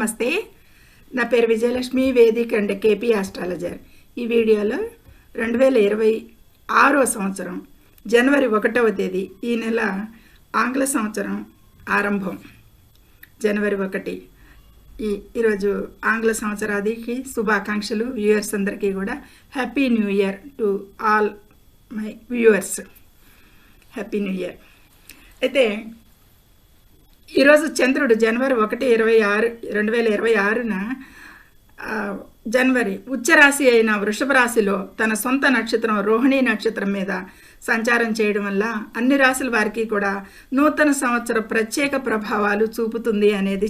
నమస్తే. నా పేరు Vijayalakshmi, Vedic and KP astrologer. ఈ వీడియోలో 2026 సంవత్సరం జనవరి 1వ తేదీ, ఈ నెల ఆంగ్ల సంవత్సరం ఆరంభం జనవరి 1. ఈరోజు ఆంగ్ల సంవత్సరాదికి శుభాకాంక్షలు. వ్యూవర్స్ అందరికీ కూడా happy new year to all my viewers. Happy new year. అయితే ఈరోజు చంద్రుడు జనవరి 1, 2026న జనవరి ఉచ్చరాశి అయిన వృషభ రాశిలో తన సొంత నక్షత్రం రోహిణి నక్షత్రం మీద సంచారం చేయడం వల్ల అన్ని రాశుల వారికి కూడా నూతన సంవత్సర ప్రత్యేక ప్రభావాలు చూపుతుంది అనేది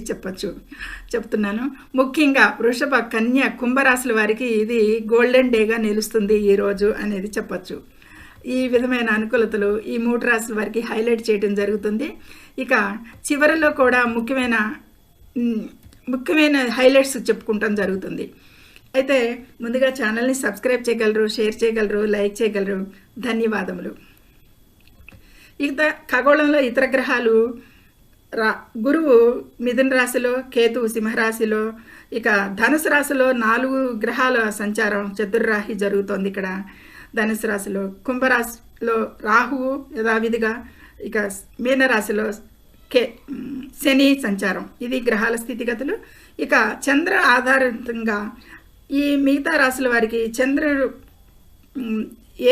చెప్తున్నాను. ముఖ్యంగా వృషభ, కన్య, కుంభరాశుల వారికి ఇది గోల్డెన్ డేగా నిలుస్తుంది ఈరోజు అనేది చెప్పచ్చు. ఈ విధమైన అనుకూలతలు ఈ 3 రాశుల వారికి హైలైట్ చేయడం జరుగుతుంది. ఇక చివరిలో కూడా ముఖ్యమైన హైలైట్స్ చెప్పుకుంటాం జరుగుతుంది. అయితే ముందుగా ఛానల్ని సబ్స్క్రైబ్ చేయగలరు, షేర్ చేయగలరు, లైక్ చేయగలరు. ధన్యవాదములు. ఇక ఖగోళంలో ఇతర గ్రహాలు గురువు మిథున రాశిలో, కేతువు సింహరాశిలో, ఇక ధనుసు రాశిలో 4 గ్రహాల సంచారం చతుర్రాశి జరుగుతోంది. ఇక్కడ ధనుసు రాశిలో, కుంభరాశిలో రాహువు యథావిధిగా, ఇక మీనరాశిలో శని సంచారం. ఇది గ్రహాల స్థితిగతులు. ఇక చంద్ర ఆధారితంగా ఈ మిగతా రాశుల వారికి చంద్రుడు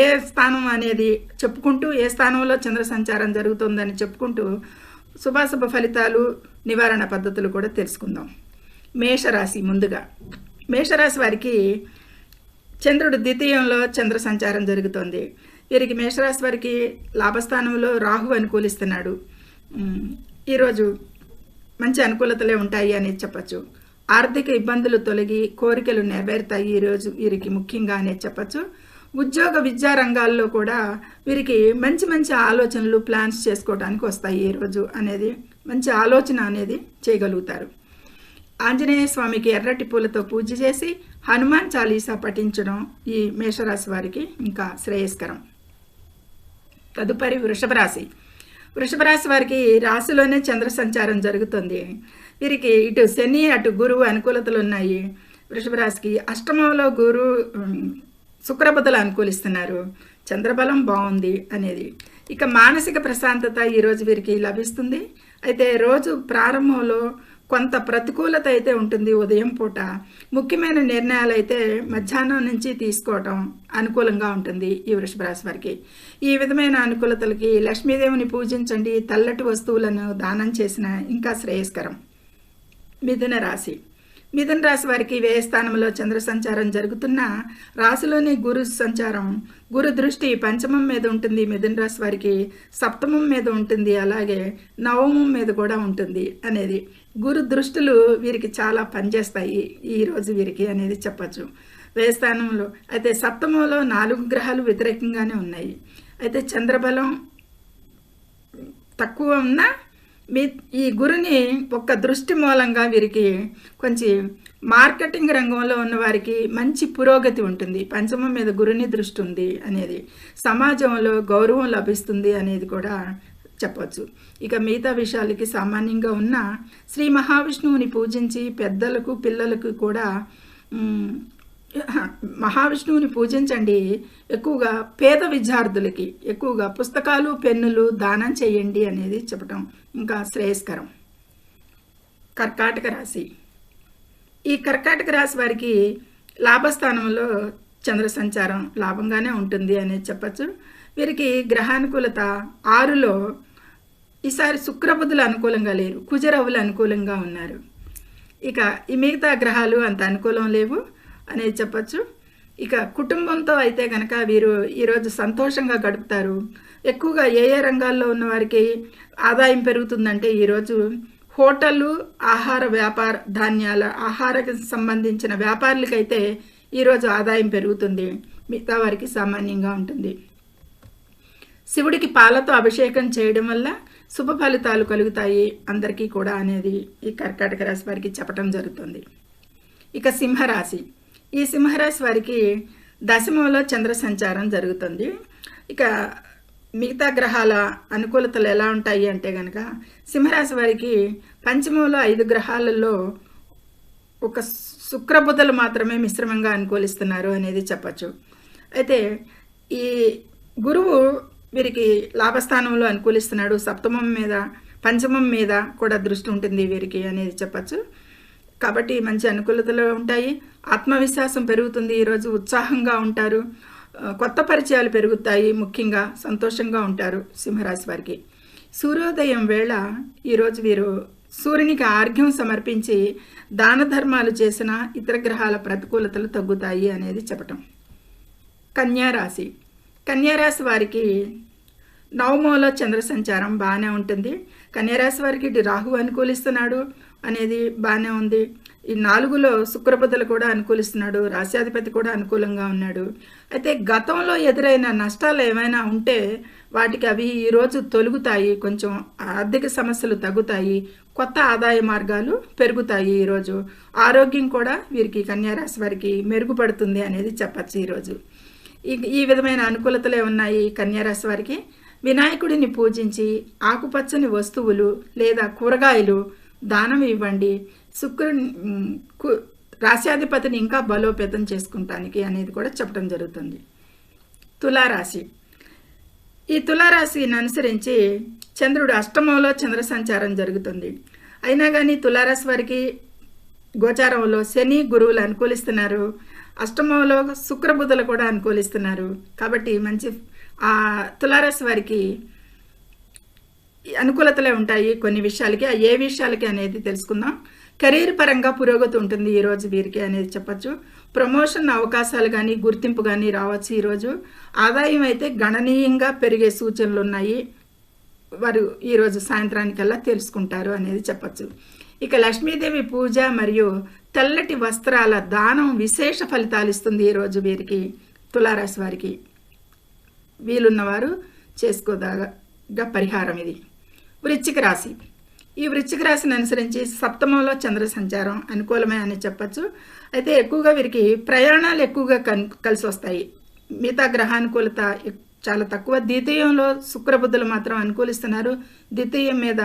ఏ స్థానం అనేది చెప్పుకుంటూ, ఏ స్థానంలో చంద్ర సంచారం జరుగుతుందని చెప్పుకుంటూ శుభాశుభ ఫలితాలు, నివారణ పద్ధతులు కూడా తెలుసుకుందాం. మేషరాశి. ముందుగా మేషరాశి వారికి చంద్రుడు ద్వితీయంలో చంద్ర సంచారం జరుగుతోంది. వీరికి మేషరాశి వారికి లాభస్థానంలో రాహు అనుకూలిస్తున్నాడు. ఈరోజు మంచి అనుకూలతలే ఉంటాయి అనేది చెప్పచ్చు. ఆర్థిక ఇబ్బందులు తొలగి కోరికలు నెరవేరుతాయి ఈరోజు వీరికి ముఖ్యంగా అనేది చెప్పచ్చు. ఉద్యోగ విద్యా రంగాల్లో కూడా వీరికి మంచి మంచి ఆలోచనలు, ప్లాన్స్ చేసుకోవడానికి వస్తాయి ఈరోజు అనేది, మంచి ఆలోచన అనేది చేయగలుగుతారు. ఆంజనేయ స్వామికి ఎర్రటి పూలతో పూజ చేసి హనుమాన్ చాలీసా పఠించడం ఈ మేషరాశి వారికి ఇంకా శ్రేయస్కరం. తదుపరి వృషభ రాశి. వృషభ రాశి వారికి రాశిలోనే చంద్ర సంచారం జరుగుతుంది. వీరికి ఇటు శని, అటు గురువు అనుకూలతలు ఉన్నాయి. వృషభ రాశికి అష్టమంలో శుక్రబుధులు అనుకూలిస్తున్నారు. చంద్రబలం బాగుంది అనేది. ఇక మానసిక ప్రశాంతత ఈరోజు వీరికి లభిస్తుంది. అయితే రోజు ప్రారంభంలో కొంత ప్రతికూలత అయితే ఉంటుంది. ఉదయం పూట ముఖ్యమైన నిర్ణయాలు అయితే మధ్యాహ్నం నుంచి తీసుకోవటం అనుకూలంగా ఉంటుంది ఈ వృషభ రాశి వారికి. ఈ విధమైన అనుకూలతలకి లక్ష్మీదేవిని పూజించండి, తెల్లటి వస్తువులను దానం చేసిన ఇంకా శ్రేయస్కరం. మిథున రాశి. మిథున రాశి వారికి వ్యయ స్థానంలో చంద్ర సంచారం జరుగుతున్న రాశిలోని గురు సంచారం, గురు దృష్టి పంచమం మీద ఉంటుంది. మిథున రాశి వారికి సప్తమం మీద ఉంటుంది, అలాగే నవమం మీద కూడా ఉంటుంది అనేది. గురు దృష్టులు వీరికి చాలా పనిచేస్తాయి ఈరోజు వీరికి అనేది చెప్పచ్చు. వ్యయ స్థానంలో అయితే సప్తమంలో 4 గ్రహాలు వ్యతిరేకంగానే ఉన్నాయి. అయితే చంద్రబలం తక్కువ ఉన్న ఈ గురుని ఒక్క దృష్టి మూలంగా వీరికి కొంచెం మార్కెటింగ్ రంగంలో ఉన్న వారికి మంచి పురోగతి ఉంటుంది. పంచమం మీద గురుని దృష్టి ఉంది అనేది. సమాజంలో గౌరవం లభిస్తుంది అనేది కూడా చెప్పవచ్చు. ఇక మిగతా విషయాలకి సామాన్యంగా ఉన్న శ్రీ మహావిష్ణువుని పూజించి పెద్దలకు, పిల్లలకు కూడా మహావిష్ణువుని పూజించండి. ఎక్కువగా పేద విద్యార్థులకి ఎక్కువగా పుస్తకాలు, పెన్నులు దానం చేయండి అనేది చెప్పడం ఇంకా శ్రేయస్కరం. కర్కాటక రాశి. ఈ కర్కాటక రాశి వారికి లాభస్థానంలో చంద్ర సంచారం లాభంగానే ఉంటుంది అనేది చెప్పచ్చు. వీరికి గ్రహానుకూలత 6లో ఈసారి శుక్రబుధులు అనుకూలంగా లేరు, కుజరవులు అనుకూలంగా ఉన్నారు. ఇక ఈ మిగతా గ్రహాలు అంత అనుకూలం లేవు అనేది చెప్పచ్చు. ఇక కుటుంబంతో అయితే కనుక వీరు ఈరోజు సంతోషంగా గడుపుతారు. ఎక్కువగా ఏ రంగాల్లో ఉన్న వారికి ఆదాయం పెరుగుతుందంటే ఈరోజు హోటళ్ళు, ఆహార వ్యాపార, ధాన్యాల ఆహారకు సంబంధించిన వ్యాపారులకైతే ఈరోజు ఆదాయం పెరుగుతుంది. మిగతా వారికి సామాన్యంగా ఉంటుంది. శివుడికి పాలతో అభిషేకం చేయడం వల్ల శుభ ఫలితాలు కలుగుతాయి అందరికీ కూడా అనేది ఈ కర్కాటక రాశి వారికి చెప్పడం జరుగుతుంది. ఇక సింహరాశి. ఈ సింహరాశి వారికి దశమంలో చంద్ర సంచారం జరుగుతుంది. ఇక మిగతా గ్రహాల అనుకూలతలు ఎలా ఉంటాయి అంటే కనుక సింహరాశి వారికి పంచమంలో 5 గ్రహాలలో ఒక శుక్రబుధలు మాత్రమే మిశ్రమంగా అనుకూలిస్తున్నారు అనేది చెప్పచ్చు. అయితే ఈ గురువు వీరికి లాభస్థానంలో అనుకూలిస్తున్నాడు, సప్తమం మీద పంచమం మీద కూడా దృష్టి ఉంటుంది వీరికి అనేది చెప్పచ్చు. కాబట్టి మంచి అనుకూలతలు ఉంటాయి, ఆత్మవిశ్వాసం పెరుగుతుంది, ఈరోజు ఉత్సాహంగా ఉంటారు, కొత్త పరిచయాలు పెరుగుతాయి, ముఖ్యంగా సంతోషంగా ఉంటారు సింహరాశి వారికి. సూర్యోదయం వేళ ఈరోజు వీరు సూర్యునికి ఆర్ఘ్యం సమర్పించి దాన ధర్మాలు చేసిన ఇతర గ్రహాల ప్రతికూలతలు తగ్గుతాయి అనేది చెప్పటం. కన్యారాశి. కన్యారాశి వారికి నవమంలో చంద్ర సంచారం బాగానే ఉంటుంది. కన్యారాశి వారికి ఇటు రాహు అనుకూలిస్తున్నాడు అనేది బాగానే ఉంది. ఈ 4లో శుక్రబుధులు కూడా అనుకూలిస్తున్నాడు, రాశ్యాధిపతి కూడా అనుకూలంగా ఉన్నాడు. అయితే గతంలో ఎదురైన నష్టాలు ఏమైనా ఉంటే వాటికి అవి ఈరోజు తొలుగుతాయి, కొంచెం ఆర్థిక సమస్యలు తగ్గుతాయి, కొత్త ఆదాయ మార్గాలు పెరుగుతాయి. ఈరోజు ఆరోగ్యం కూడా వీరికి కన్యారాశి వారికి మెరుగుపడుతుంది అనేది చెప్పచ్చు. ఈరోజు ఈ విధమైన అనుకూలతలే ఉన్నాయి కన్యారాశి వారికి. వినాయకుడిని పూజించి ఆకుపచ్చని వస్తువులు లేదా కూరగాయలు దానం ఇవ్వండి, రాశ్యాధిపతిని ఇంకా బలోపేతం చేసుకుంటానికి అనేది కూడా చెప్పడం జరుగుతుంది. తులారాశి. ఈ తులారాశిని అనుసరించి చంద్రుడు అష్టమంలో చంద్ర సంచారం జరుగుతుంది. అయినా కానీ తులారాశి వారికి గోచారంలో శని గురువులు అనుకూలిస్తున్నారు, అష్టమంలో శుక్రబుధులు కూడా అనుకూలిస్తున్నారు. కాబట్టి మంచి తులారాశి వారికి అనుకూలతలే ఉంటాయి కొన్ని విషయాలకి. ఏ విషయాలకి అనేది తెలుసుకుందాం. కెరీర్ పరంగా పురోగతి ఉంటుంది ఈరోజు వీరికి అనేది చెప్పచ్చు. ప్రమోషన్ అవకాశాలు కానీ గుర్తింపు కానీ రావచ్చు. ఈరోజు ఆదాయం అయితే గణనీయంగా పెరిగే సూచనలు ఉన్నాయి, వారు ఈరోజు సాయంత్రానికల్లా తెలుసుకుంటారు అనేది చెప్పచ్చు. ఇక లక్ష్మీదేవి పూజ మరియు తెల్లటి వస్త్రాల దానం విశేష ఫలితాలు ఇస్తుంది ఈరోజు వీరికి, తులారాశి వారికి. వీలున్నవారు చేసుకోదగ్గ పరిహారం ఇది. వృశ్చిక రాశి. ఈ వృశ్చిక రాశిని అనుసరించి సప్తమంలో చంద్ర సంచారం అనుకూలమే అని చెప్పచ్చు. అయితే ఎక్కువగా వీరికి ప్రయాణాలు ఎక్కువగా కలిసి వస్తాయి. మిగతా గ్రహానుకూలత చాలా తక్కువ. ద్వితీయంలో శుక్రబుధులు మాత్రం అనుకూలిస్తున్నారు. ద్వితీయం మీద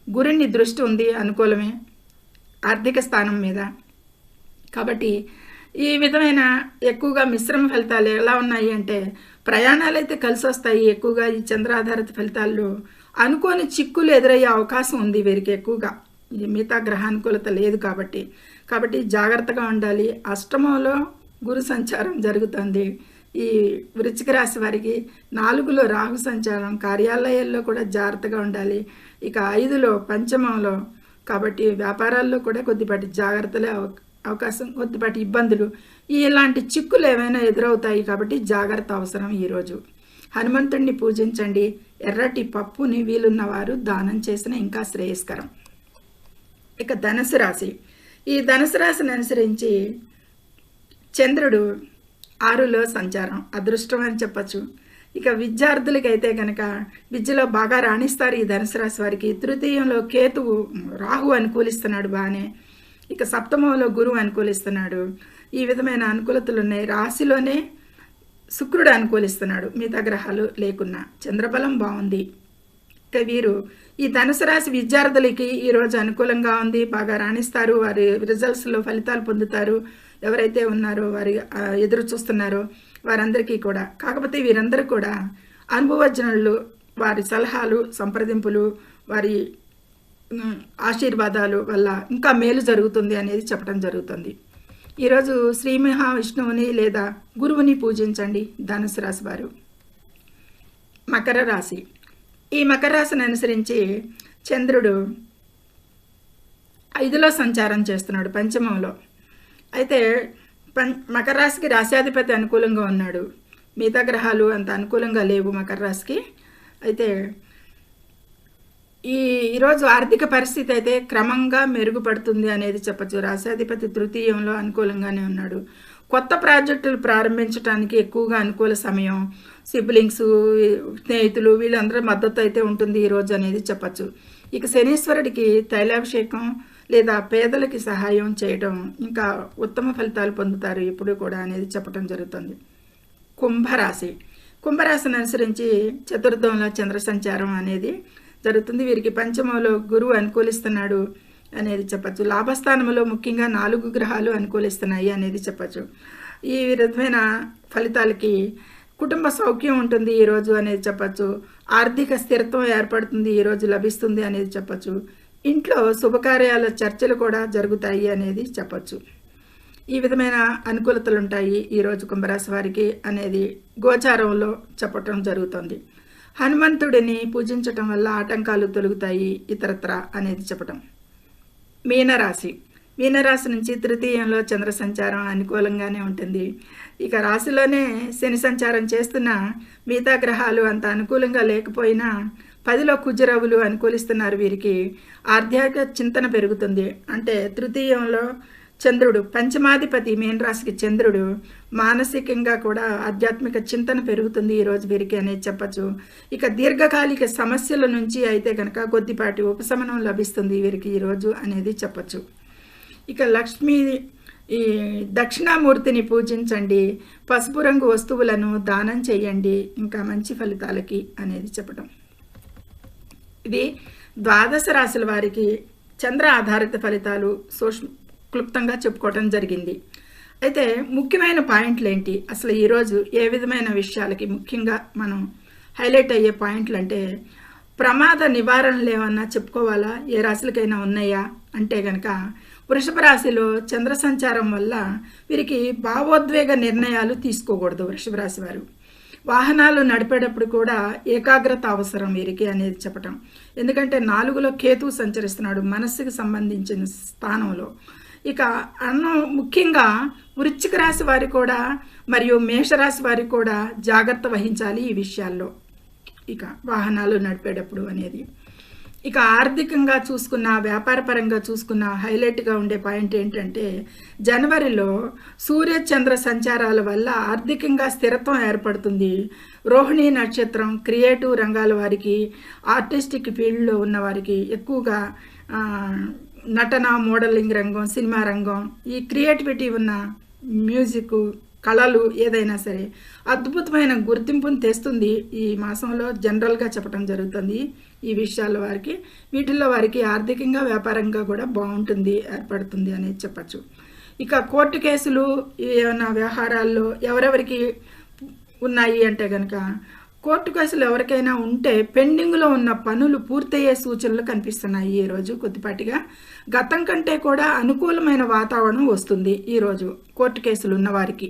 గురుని దృష్టి ఉంది, అనుకూలమే ఆర్థిక స్థానం మీద. కాబట్టి ఈ విధమైన ఎక్కువగా మిశ్రమ ఫలితాలు ఎలా ఉన్నాయి అంటే ప్రయాణాలు అయితే కలిసి వస్తాయి. ఎక్కువగా ఈ చంద్రాధారిత ఫలితాల్లో అనుకోని చిక్కులు ఎదురయ్యే అవకాశం ఉంది వీరికి ఎక్కువగా. ఈ మిగతా గ్రహానుకూలత లేదు కాబట్టి జాగ్రత్తగా ఉండాలి. అష్టమంలో గురు సంచారం జరుగుతుంది ఈ వృశ్చిక రాశి వారికి. 4లో రాహు సంచారం, కార్యాలయాల్లో కూడా జాగ్రత్తగా ఉండాలి. ఇక 5లో పంచమంలో, కాబట్టి వ్యాపారాల్లో కూడా కొద్దిపాటి జాగ్రత్తలే అవకాశం, కొద్దిపాటి ఇబ్బందులు, ఇలాంటి చిక్కులు ఏమైనా ఎదురవుతాయి. కాబట్టి జాగ్రత్త అవసరం. ఈరోజు హనుమంతుడిని పూజించండి, ఎర్రటి పప్పుని వీలున్నవారు దానం చేసిన ఇంకా శ్రేయస్కరం. ఇక ధనుసు రాశి. ఈ ధనుసు రాశిని అనుసరించి చంద్రుడు 6లో సంచారం అదృష్టం అని చెప్పచ్చు. ఇక విద్యార్థులకైతే కనుక విద్యలో బాగా రాణిస్తారు ఈ ధనుసు రాశి వారికి. తృతీయంలో కేతువు రాహు అనుకూలిస్తున్నాడు బాగానే. ఇక సప్తమంలో గురువు అనుకూలిస్తున్నాడు. ఈ విధమైన అనుకూలతలు ఉన్నాయి. రాశిలోనే శుక్రుడు అనుకూలిస్తున్నాడు, మిగతా గ్రహాలు లేకున్నా. చంద్రబలం బాగుంది. ఇక వీరు ఈ ధనుసు రాశి విద్యార్థులకి ఈరోజు అనుకూలంగా ఉంది, బాగా రాణిస్తారు, వారి రిజల్ట్స్లో ఫలితాలు పొందుతారు. ఎవరైతే ఉన్నారో వారి ఎదురు చూస్తున్నారో వారందరికీ కూడా. కాకపోతే వీరందరూ కూడా అనుభవజ్ఞులు, వారి సలహాలు, సంప్రదింపులు, వారి ఆశీర్వాదాలు వల్ల ఇంకా మేలు జరుగుతుంది అనేది చెప్పడం జరుగుతుంది. ఈరోజు శ్రీ మహావిష్ణువుని లేదా గురువుని పూజించండి ధనుసు రాశి వారు. మకర రాశి. ఈ మకర రాశిని అనుసరించి చంద్రుడు 5లో సంచారం చేస్తున్నాడు, పంచమంలో. అయితే మకర రాశికి రాశ్యాధిపతి అనుకూలంగా ఉన్నాడు, మిగతా గ్రహాలు అంత అనుకూలంగా లేవు మకర రాశికి. అయితే ఈరోజు ఆర్థిక పరిస్థితి అయితే క్రమంగా మెరుగుపడుతుంది అనేది చెప్పచ్చు. రాశ్యాధిపతి తృతీయంలో అనుకూలంగానే ఉన్నాడు. కొత్త ప్రాజెక్టులు ప్రారంభించడానికి ఎక్కువగా అనుకూల సమయం. సిబ్లింగ్స్, స్నేహితులు వీళ్ళందరూ మద్దతు అయితే ఉంటుంది ఈరోజు అనేది చెప్పచ్చు. ఇక శనీశ్వరుడికి తైలాభిషేకం లేదా పేదలకి సహాయం చేయడం ఇంకా ఉత్తమ ఫలితాలు పొందుతారు ఇప్పుడు కూడా అనేది చెప్పడం జరుగుతుంది. కుంభరాశి. కుంభరాశిని అనుసరించి చతుర్థంలో చంద్ర సంచారం అనేది జరుగుతుంది. వీరికి పంచమంలో గురువు అనుకూలిస్తున్నాడు. అనేది చెప్పచ్చు. లాభస్థానంలో ముఖ్యంగా 4 గ్రహాలు అనుకూలిస్తున్నాయి అనేది చెప్పచ్చు. ఈ విధమైన ఫలితాలకి కుటుంబ సౌఖ్యం ఉంటుంది ఈరోజు అనేది చెప్పచ్చు. ఆర్థిక స్థిరత్వం ఏర్పడుతుంది ఈరోజు, లభిస్తుంది అనేది చెప్పచ్చు. ఇంట్లో శుభకార్యాల చర్చలు కూడా జరుగుతాయి అనేది చెప్పచ్చు. ఈ విధమైన అనుకూలతలు ఉంటాయి ఈరోజు కుంభరాశి వారికి అనేది గోచారంలో చెప్పటం జరుగుతుంది. హనుమంతుడిని పూజించటం వల్ల ఆటంకాలు తొలగుతాయి ఇతరత్ర అనేది చెప్పటం. మీనరాశి నుంచి తృతీయంలో చంద్ర సంచారం అనుకూలంగానే ఉంటుంది. ఇక రాశిలోనే శని సంచారం చేస్తున్న మిగతా గ్రహాలు అంత అనుకూలంగా లేకపోయినా 10లో కుజరవులు అనుకూలిస్తున్నారు. వీరికి ఆధ్యాత్మిక చింతన పెరుగుతుంది. అంటే తృతీయంలో చంద్రుడు, పంచమాధిపతి మీనరాశికి చంద్రుడు, మానసికంగా కూడా ఆధ్యాత్మిక చింతన పెరుగుతుంది ఈరోజు వీరికి అనేది చెప్పచ్చు. ఇక దీర్ఘకాలిక సమస్యల నుంచి అయితే కనుక కొద్దిపాటి ఉపశమనం లభిస్తుంది వీరికి ఈరోజు అనేది చెప్పచ్చు. ఇక ఈ దక్షిణామూర్తిని పూజించండి, పసుపు రంగు వస్తువులను దానం చేయండి, ఇంకా మంచి ఫలితాలకి అనేది చెప్పడం. ఇది ద్వాదశ రాశుల వారికి చంద్ర ఆధారిత ఫలితాలు క్లుప్తంగా చెప్పుకోవడం జరిగింది. అయితే ముఖ్యమైన పాయింట్లు ఏంటి, అసలు ఈరోజు ఏ విధమైన విషయాలకి ముఖ్యంగా మనం హైలైట్ అయ్యే పాయింట్లు అంటే, ప్రమాద నివారణలు ఏమన్నా చెప్పుకోవాలా, ఏ రాశులకైనా ఉన్నాయా అంటే కనుక వృషభ రాశిలో చంద్ర సంచారం వల్ల వీరికి భావోద్వేగ నిర్ణయాలు తీసుకోకూడదు. వృషభ రాశి వారు వాహనాలు నడిపేటప్పుడు కూడా ఏకాగ్రత అవసరం వీరికి అనేది చెప్పటం. ఎందుకంటే 4లో కేతువు సంచరిస్తున్నాడు మనస్సుకు సంబంధించిన స్థానంలో. ఇక ముఖ్యంగా వృశ్చిక రాశి వారి కూడా మరియు మేషరాశి వారికి కూడా జాగ్రత్త వహించాలి ఈ విషయాల్లో, ఇక వాహనాలు నడిపేటప్పుడు అనేది. ఇక ఆర్థికంగా చూసుకున్న, వ్యాపారపరంగా చూసుకున్న హైలైట్గా ఉండే పాయింట్ ఏంటంటే, జనవరిలో సూర్య చంద్ర సంచారాల వల్ల ఆర్థికంగా స్థిరత్వం ఏర్పడుతుంది. రోహిణి నక్షత్రం క్రియేటివ్ రంగాల వారికి, ఆర్టిస్టిక్ ఫీల్డ్లో ఉన్న వారికి ఎక్కువగా నటన, మోడలింగ్ రంగం, సినిమా రంగం, ఈ క్రియేటివిటీ ఉన్న మ్యూజిక్, కళలు ఏదైనా సరే అద్భుతమైన గుర్తింపును తెస్తుంది ఈ మాసంలో జనరల్గా చెప్పడం జరుగుతుంది. ఈ విషయాల వారికి, వీటిల్లో వారికి ఆర్థికంగా, వ్యాపారంగా కూడా బాగుంటుంది, ఏర్పడుతుంది అనేది చెప్పచ్చు. ఇక కోర్టు కేసులు ఏమైనా వ్యవహారాల్లో ఎవరెవరికి ఉన్నాయి అంటే కనుక, కోర్టు కేసులు ఎవరికైనా ఉంటే పెండింగ్లో ఉన్న పనులు పూర్తయ్యే సూచనలు కనిపిస్తున్నాయి ఈరోజు కొద్దిపాటిగా. గతం కంటే కూడా అనుకూలమైన వాతావరణం వస్తుంది ఈరోజు కోర్టు కేసులు ఉన్నవారికి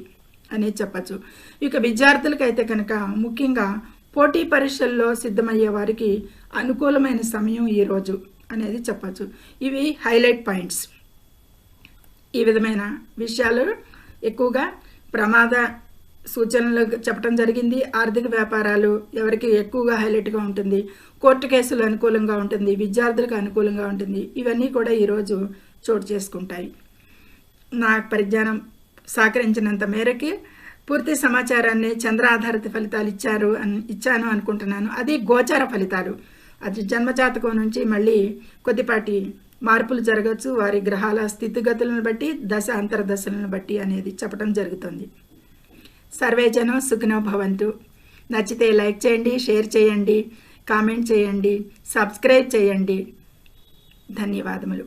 అనేది చెప్పచ్చు. ఇక విద్యార్థులకైతే కనుక ముఖ్యంగా పోటీ పరీక్షల్లో సిద్ధమయ్యే వారికి అనుకూలమైన సమయం ఈరోజు అనేది చెప్పచ్చు. ఇవి హైలైట్ పాయింట్స్. ఈ విధమైన విషయాలు ఎక్కువగా ప్రమాద సూచనలు చెప్పడం జరిగింది. ఆర్థిక వ్యాపారాలు ఎవరికి ఎక్కువగా హైలైట్గా ఉంటుంది, కోర్టు కేసులు అనుకూలంగా ఉంటుంది, విద్యార్థులకు అనుకూలంగా ఉంటుంది. ఇవన్నీ కూడా ఈరోజు చోటు చేసుకుంటాయి. నా పరిజ్ఞానం సహకరించినంత మేరకి పూర్తి సమాచారాన్ని చంద్ర ఆధారిత ఫలితాలు ఇచ్చాను అనుకుంటున్నాను. అది గోచార ఫలితాలు. అది జన్మజాతకం నుంచి మళ్ళీ కొద్దిపాటి మార్పులు జరగచ్చు వారి గ్రహాల స్థితిగతులను బట్టి, దశ అంతర్దశలను బట్టి అనేది చెప్పడం జరుగుతుంది. సర్వే జనం సుఖినో భవంతు. నచ్చితే లైక్ చేయండి, షేర్ చేయండి, కామెంట్ చేయండి, సబ్స్క్రైబ్ చేయండి. ధన్యవాదములు.